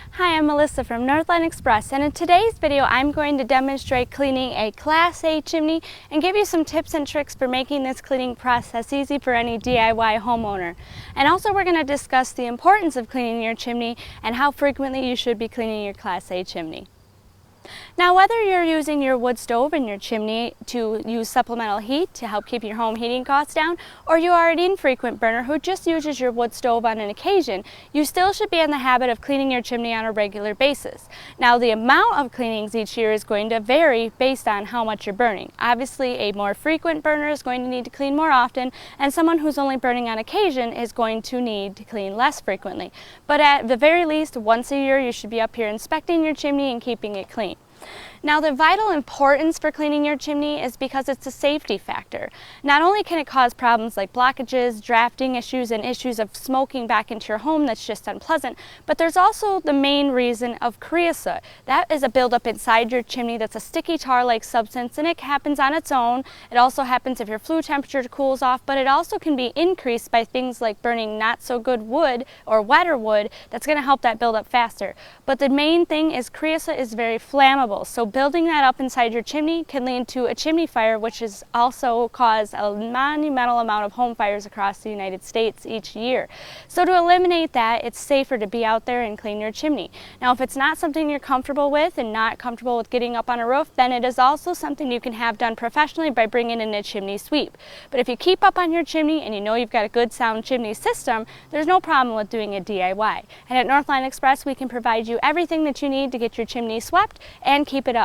Hi, I'm Melissa from Northland Express, and in today's video I'm going to demonstrate cleaning a Class A chimney and give you some tips and tricks for making this cleaning process easy for any DIY homeowner. And also we're going to discuss the importance of cleaning your chimney and how frequently you should be cleaning your Class A chimney. Now, whether you're using your wood stove in your chimney to use supplemental heat to help keep your home heating costs down, or you are an infrequent burner who just uses your wood stove on an occasion, you still should be in the habit of cleaning your chimney on a regular basis. Now, the amount of cleanings each year is going to vary based on how much you're burning. Obviously, a more frequent burner is going to need to clean more often, and someone who's only burning on occasion is going to need to clean less frequently. But at the very least, once a year, you should be up here inspecting your chimney and keeping it clean. Now, the vital importance for cleaning your chimney is because it's a safety factor. Not only can it cause problems like blockages, drafting issues, and issues of smoking back into your home that's just unpleasant, but there's also the main reason of creosote. That is a buildup inside your chimney that's a sticky tar-like substance, and it happens on its own. It also happens if your flue temperature cools off, but it also can be increased by things like burning not so good wood or wetter wood that's going to help that build up faster. But the main thing is creosote is very flammable, so building that up inside your chimney can lead to a chimney fire, which has also caused a monumental amount of home fires across the United States each year. So to eliminate that, it's safer to be out there and clean your chimney. Now, if it's not something you're comfortable with and not comfortable with getting up on a roof, then it is also something you can have done professionally by bringing in a chimney sweep. But if you keep up on your chimney and you know you've got a good sound chimney system, there's no problem with doing a DIY. And at Northland Express, we can provide you everything that you need to get your chimney swept and keep it up.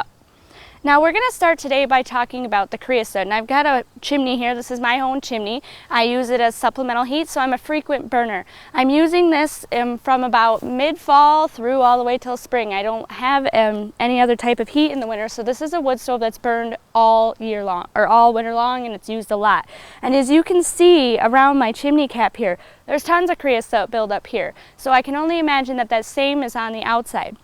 Now, we're going to start today by talking about the creosote. And I've got a chimney here. This is my own chimney. I use it as supplemental heat, so I'm a frequent burner. I'm using this from about mid-fall through all the way till spring. I don't have any other type of heat in the winter, so this is a wood stove that's burned all year long, or all winter long, and it's used a lot. And as you can see around my chimney cap here, there's tons of creosote build up here. So I can only imagine that that same is on the outside.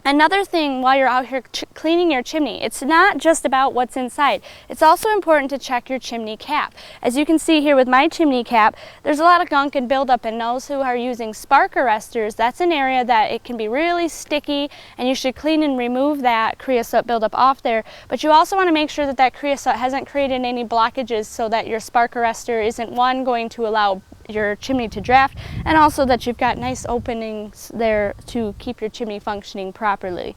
Another thing while you're out here cleaning your chimney, it's not just about what's inside. It's also important to check your chimney cap. As you can see here with my chimney cap, there's a lot of gunk and buildup, and those who are using spark arresters, that's an area that it can be really sticky, and you should clean and remove that creosote buildup off there. But you also want to make sure that that creosote hasn't created any blockages so that your spark arrestor isn't, one, going to allow your chimney to draft, and also that you've got nice openings there to keep your chimney functioning properly.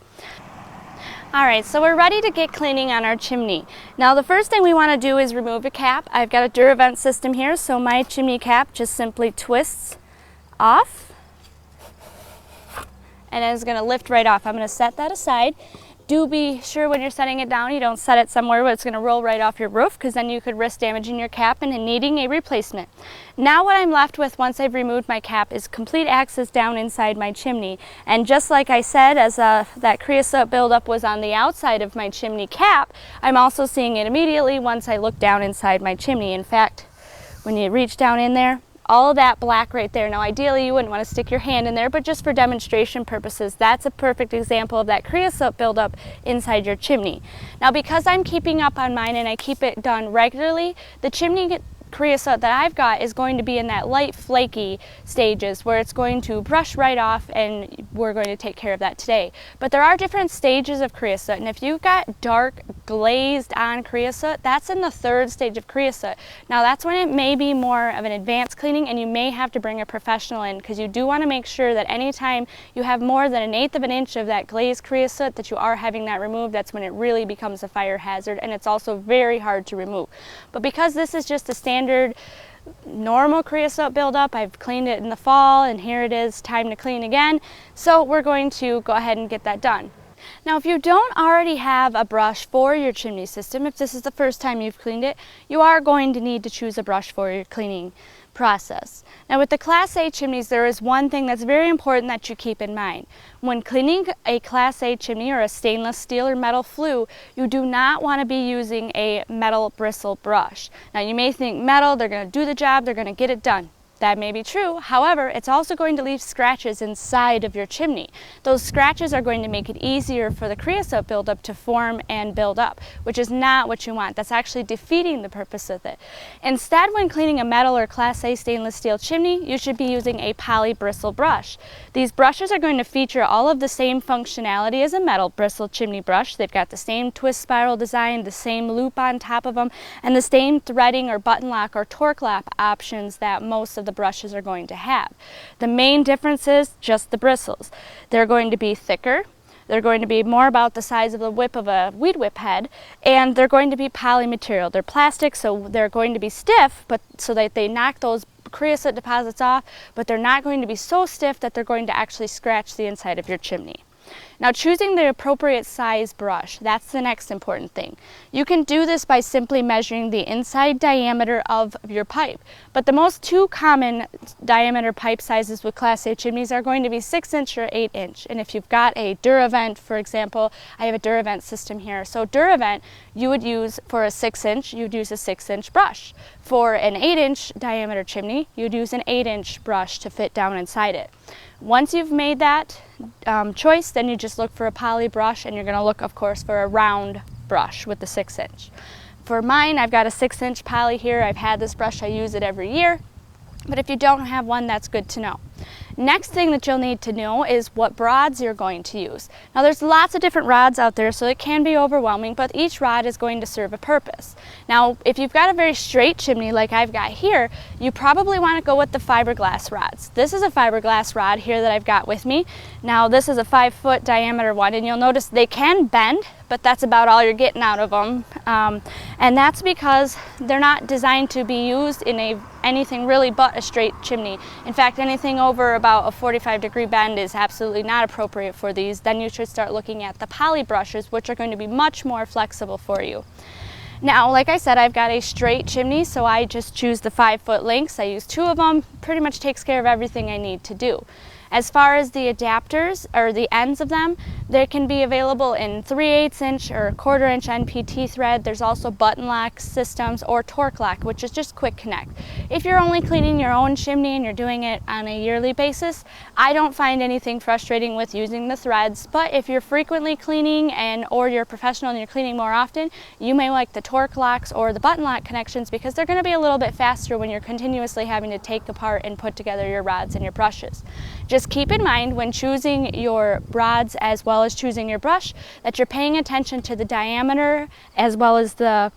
Alright, so we're ready to get cleaning on our chimney. Now, the first thing we want to do is remove a cap. I've got a DuraVent system here, so my chimney cap just simply twists off and it's going to lift right off. I'm going to set that aside. Do be sure when you're setting it down you don't set it somewhere where it's going to roll right off your roof, because then you could risk damaging your cap and needing a replacement. Now what I'm left with once I've removed my cap is complete access down inside my chimney. And just like I said, as that creosote buildup was on the outside of my chimney cap, I'm also seeing it immediately once I look down inside my chimney. In fact, when you reach down in there, all of that black right there. Now, ideally, you wouldn't want to stick your hand in there, but just for demonstration purposes, that's a perfect example of that creosote buildup inside your chimney. Now, because I'm keeping up on mine and I keep it done regularly, the chimney creosote that I've got is going to be in that light flaky stages where it's going to brush right off, and we're going to take care of that today. But there are different stages of creosote, and if you've got dark glazed on creosote, that's in the third stage of creosote. Now, that's when it may be more of an advanced cleaning, and you may have to bring a professional in, because you do want to make sure that anytime you have more than 1/8 of an inch of that glazed creosote that you are having that removed. That's when it really becomes a fire hazard, and it's also very hard to remove. But because this is just a standard normal creosote buildup, I've cleaned it in the fall, and here it is time to clean again. So we're going to go ahead and get that done. Now, if you don't already have a brush for your chimney system, if this is the first time you've cleaned it, you are going to need to choose a brush for your cleaning process. Now, with the Class A chimneys, there is one thing that's very important that you keep in mind. When cleaning a Class A chimney or a stainless steel or metal flue, you do not want to be using a metal bristle brush. Now, you may think metal, they're going to do the job, they're going to get it done. That may be true. However, it's also going to leave scratches inside of your chimney. Those scratches are going to make it easier for the creosote buildup to form and build up, which is not what you want. That's actually defeating the purpose of it. Instead, when cleaning a metal or Class A stainless steel chimney, you should be using a poly bristle brush. These brushes are going to feature all of the same functionality as a metal bristle chimney brush. They've got the same twist spiral design, the same loop on top of them, and the same threading or button lock or torque lock options that most of the brushes are going to have. The main difference is just the bristles. They're going to be thicker, they're going to be more about the size of the whip of a weed whip head, and they're going to be poly material. They're plastic, so they're going to be stiff, but so that they knock those creosote deposits off, but they're not going to be so stiff that they're going to actually scratch the inside of your chimney. Now, choosing the appropriate size brush, that's the next important thing. You can do this by simply measuring the inside diameter of your pipe, but the most two common diameter pipe sizes with Class A chimneys are going to be 6-inch or 8-inch. And if you've got a Duravent, for example, I have a Duravent system here. So Duravent, you would use for a 6-inch, you'd use a 6-inch brush. For an 8-inch diameter chimney, you'd use an 8-inch brush to fit down inside it. Once you've made that choice, then you just look for a poly brush, and you're going to look, of course, for a round brush with the 6-inch. For mine, I've got a 6-inch poly here. I've had this brush, I use it every year, but if you don't have one, that's good to know. Next thing that you'll need to know is what rods you're going to use. Now, there's lots of different rods out there, so it can be overwhelming, but each rod is going to serve a purpose. Now, if you've got a very straight chimney like I've got here, you probably want to go with the fiberglass rods. This is a fiberglass rod here that I've got with me. Now, this is a 5-foot diameter one, and you'll notice they can bend, but that's about all you're getting out of them. And that's because they're not designed to be used in anything really but a straight chimney. In fact, anything over about a 45-degree bend is absolutely not appropriate for these. Then you should start looking at the poly brushes, which are going to be much more flexible for you. Now, like I said, I've got a straight chimney, so I just choose the 5-foot lengths. I use 2 of them, pretty much takes care of everything I need to do. As far as the adapters, or the ends of them, they can be available in 3/8-inch or 1/4-inch NPT thread. There's also button lock systems or torque lock, which is just quick connect. If you're only cleaning your own chimney and you're doing it on a yearly basis, I don't find anything frustrating with using the threads, but if you're frequently cleaning or you're a professional and you're cleaning more often, you may like the torque locks or the button lock connections because they're going to be a little bit faster when you're continuously having to take apart and put together your rods and your brushes. Just keep in mind when choosing your rods as well as choosing your brush that you're paying attention to the diameter as well as the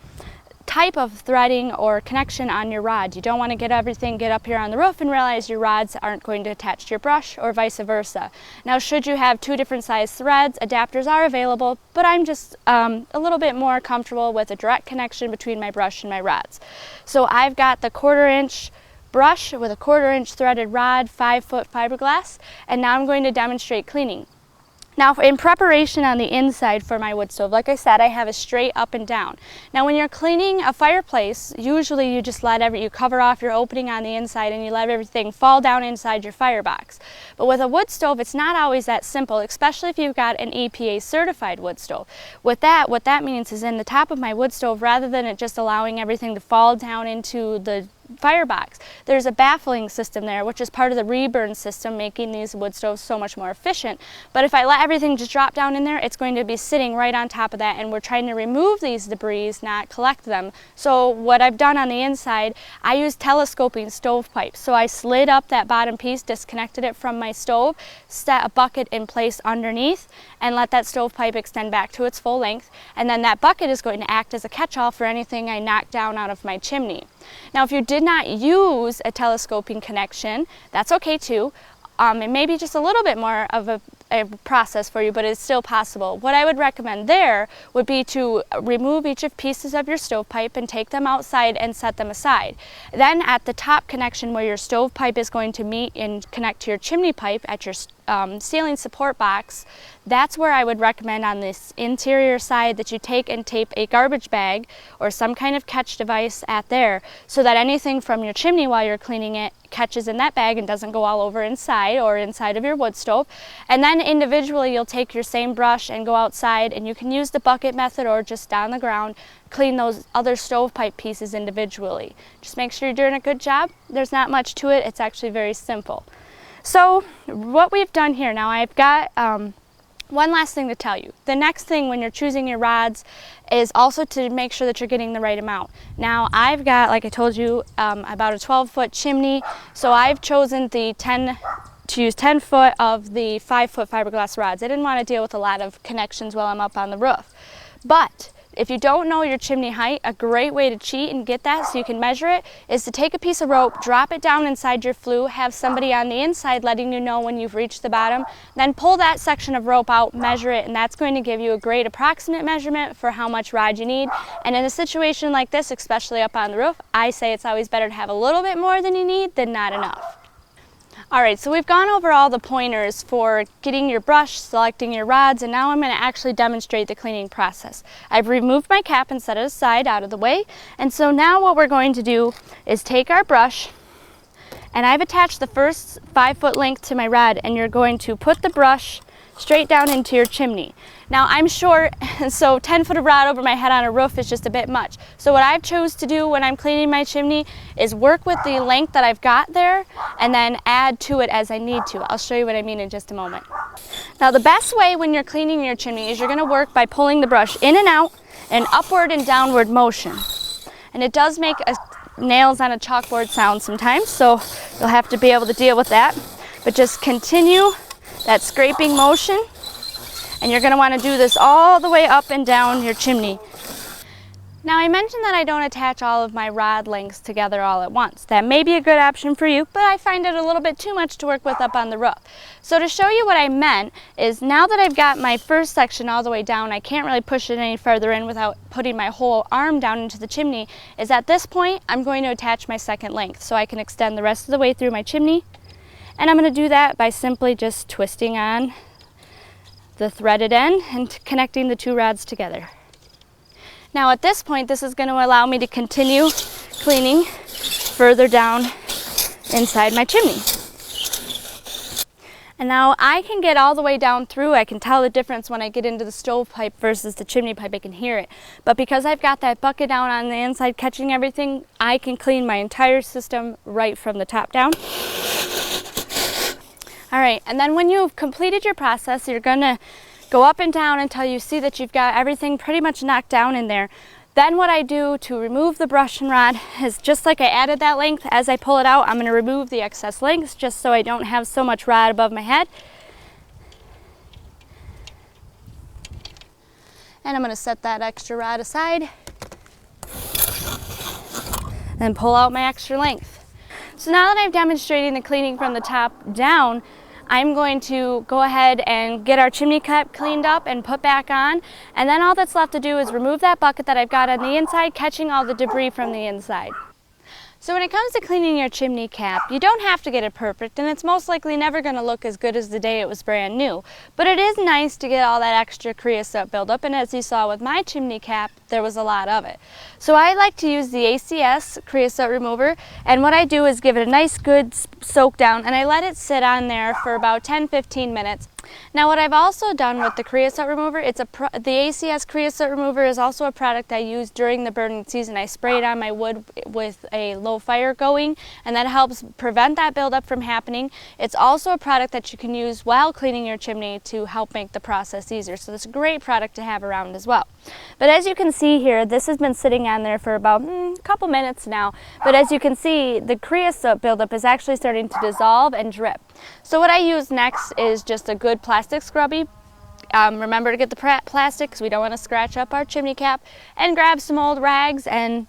type of threading or connection on your rod. You don't want to get up here on the roof and realize your rods aren't going to attach to your brush, or vice versa. Now, should you have 2 different size threads, adapters are available, but I'm just a little bit more comfortable with a direct connection between my brush and my rods. So I've got the 1/4-inch brush with a 1/4-inch threaded rod, 5-foot fiberglass, and now I'm going to demonstrate cleaning. Now, in preparation on the inside for my wood stove, like I said, I have a straight up and down. Now, when you're cleaning a fireplace, usually you just you cover off your opening on the inside and you let everything fall down inside your firebox. But with a wood stove, it's not always that simple, especially if you've got an EPA certified wood stove. With that, what that means is in the top of my wood stove, rather than it just allowing everything to fall down into the firebox, there's a baffling system there, which is part of the reburn system, making these wood stoves so much more efficient. But if I let everything just drop down in there, it's going to be sitting right on top of that, and we're trying to remove these debris, not collect them. So what I've done on the inside, I use telescoping stovepipes. So I slid up that bottom piece, disconnected it from my stove, set a bucket in place underneath, and let that stovepipe extend back to its full length. And then that bucket is going to act as a catch-all for anything I knock down out of my chimney. Now, if you did not use a telescoping connection, that's okay too. It may be just a little bit more of a process for you, but it's still possible. What I would recommend there would be to remove each of pieces of your stovepipe and take them outside and set them aside. Then at the top connection where your stovepipe is going to meet and connect to your chimney pipe at your ceiling support box, that's where I would recommend on this interior side that you take and tape a garbage bag or some kind of catch device at there, so that anything from your chimney while you're cleaning it catches in that bag and doesn't go all over inside or inside of your wood stove. And then then individually you'll take your same brush and go outside, and you can use the bucket method or just on the ground, clean those other stovepipe pieces individually. Just make sure you're doing a good job. There's not much to it. It's actually very simple. So what we've done here, now I've got one last thing to tell you. The next thing when you're choosing your rods is also to make sure that you're getting the right amount. Now I've got, like I told you, about a 12-foot chimney, so I've chosen to use 10 foot of the 5-foot fiberglass rods. I didn't want to deal with a lot of connections while I'm up on the roof. But if you don't know your chimney height, a great way to cheat and get that so you can measure it is to take a piece of rope, drop it down inside your flue, have somebody on the inside letting you know when you've reached the bottom, then pull that section of rope out, measure it, and that's going to give you a great approximate measurement for how much rod you need. And in a situation like this, especially up on the roof, I say it's always better to have a little bit more than you need than not enough. Alright, so we've gone over all the pointers for getting your brush, selecting your rods, and now I'm going to actually demonstrate the cleaning process. I've removed my cap and set it aside out of the way, and so now what we're going to do is take our brush, and I've attached the first 5-foot length to my rod, and you're going to put the brush straight down into your chimney. Now I'm short, so 10 foot of rod over my head on a roof is just a bit much. So what I've chose to do when I'm cleaning my chimney is work with the length that I've got there and then add to it as I need to. I'll show you what I mean in just a moment. Now the best way when you're cleaning your chimney is you're going to work by pulling the brush in and out in upward and downward motion. And it does make nails on a chalkboard sound sometimes, so you'll have to be able to deal with that. But just continue that scraping motion, and you're going to want to do this all the way up and down your chimney. Now I mentioned that I don't attach all of my rod lengths together all at once. That may be a good option for you, but I find it a little bit too much to work with up on the roof. So to show you what I meant is now that I've got my first section all the way down, I can't really push it any further in without putting my whole arm down into the chimney, is at this point I'm going to attach my second length so I can extend the rest of the way through my chimney. And I'm going to do that by simply just twisting on the threaded end and connecting the two rods together. Now at this point, this is going to allow me to continue cleaning further down inside my chimney. And now I can get all the way down through. I can tell the difference when I get into the stovepipe versus the chimney pipe. I can hear it. But because I've got that bucket down on the inside catching everything, I can clean my entire system right from the top down. All right, and then when you've completed your process, you're going to go up and down until you see that you've got everything pretty much knocked down in there. Then what I do to remove the brush and rod is just like I added that length, as I pull it out, I'm going to remove the excess lengths just so I don't have so much rod above my head. And I'm going to set that extra rod aside and pull out my extra length. So now that I've demonstrated the cleaning from the top down, I'm going to go ahead and get our chimney cap cleaned up and put back on, and then all that's left to do is remove that bucket that I've got on the inside, catching all the debris from the inside. So when it comes to cleaning your chimney cap, you don't have to get it perfect, and it's most likely never going to look as good as the day it was brand new. But it is nice to get all that extra creosote buildup, and as you saw with my chimney cap, there was a lot of it. So I like to use the ACS creosote remover, and what I do is give it a nice good soak down, and I let it sit on there for about 10-15 minutes. Now what I've also done with the creosote remover, the ACS creosote remover is also a product I use during the burning season. I spray it on my wood with a low fire going, and that helps prevent that buildup from happening. It's also a product that you can use while cleaning your chimney to help make the process easier. So it's a great product to have around as well. But as you can see here, this has been sitting on there for about a couple minutes now. But as you can see, the creosote buildup is actually starting to dissolve and drip. So what I use next is just a good plastic scrubby. Remember to get the plastic because we don't want to scratch up our chimney cap, and grab some old rags and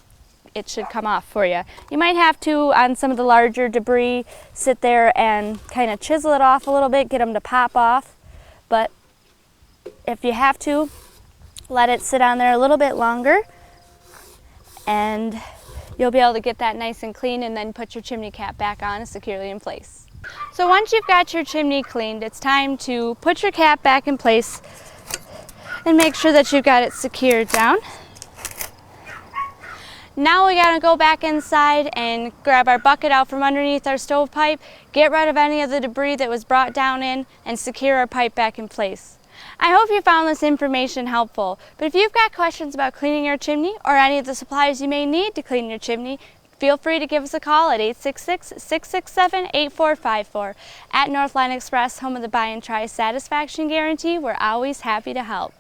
it should come off for you. You might have to, on some of the larger debris, sit there and kind of chisel it off a little bit, get them to pop off. But if you have to, let it sit on there a little bit longer and you'll be able to get that nice and clean, and then put your chimney cap back on securely in place. So once you've got your chimney cleaned, it's time to put your cap back in place and make sure that you've got it secured down. Now we gotta go back inside and grab our bucket out from underneath our stovepipe, get rid of any of the debris that was brought down in, and secure our pipe back in place. I hope you found this information helpful, but if you've got questions about cleaning your chimney or any of the supplies you may need to clean your chimney, feel free to give us a call at 866-667-8454. At Northline Express, home of the Buy and Try Satisfaction Guarantee, we're always happy to help.